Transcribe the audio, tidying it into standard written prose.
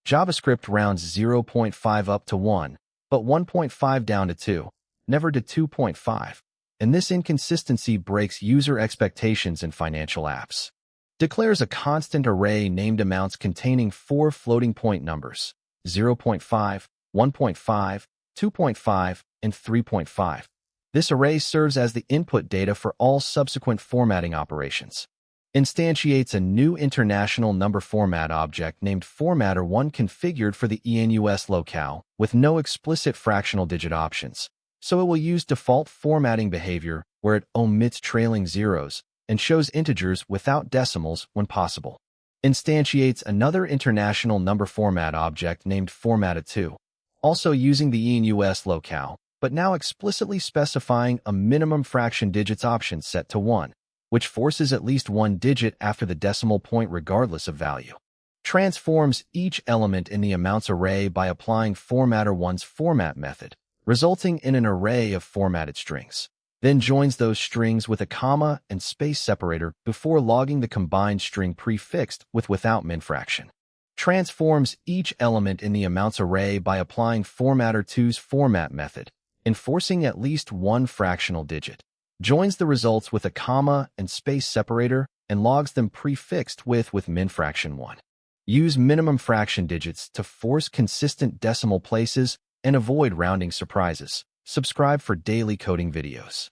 JavaScript rounds 0.5 up to 1, but 1.5 down to 2, never to 2.5. And this inconsistency breaks user expectations in financial apps. Declares a constant array named amounts containing 4 floating point numbers, 0.5, 1.5, 2.5, and 3.5. This array serves as the input data for all subsequent formatting operations. Instantiates a new international number format object named formatter1 configured for the enus locale with no explicit fractional digit options, so it will use default formatting behavior where it omits trailing zeros and shows integers without decimals when possible. Instantiates another international number format object named formatter2, also using the enus locale, but now explicitly specifying a minimumFractionDigits option set to 1, which forces at least 1 digit after the decimal point regardless of value. Transforms each element in the amounts array by applying formatter1's format method, resulting in an array of formatted strings. Then joins those strings with a comma and space separator before logging the combined string prefixed with without minFraction. Transforms each element in the amounts array by applying formatter2's format method, enforcing at least 1 fractional digit. Joins the results with a comma and space separator and logs them prefixed with minFraction1. Use minimumFractionDigits to force consistent decimal places and avoid rounding surprises. Subscribe for daily coding videos.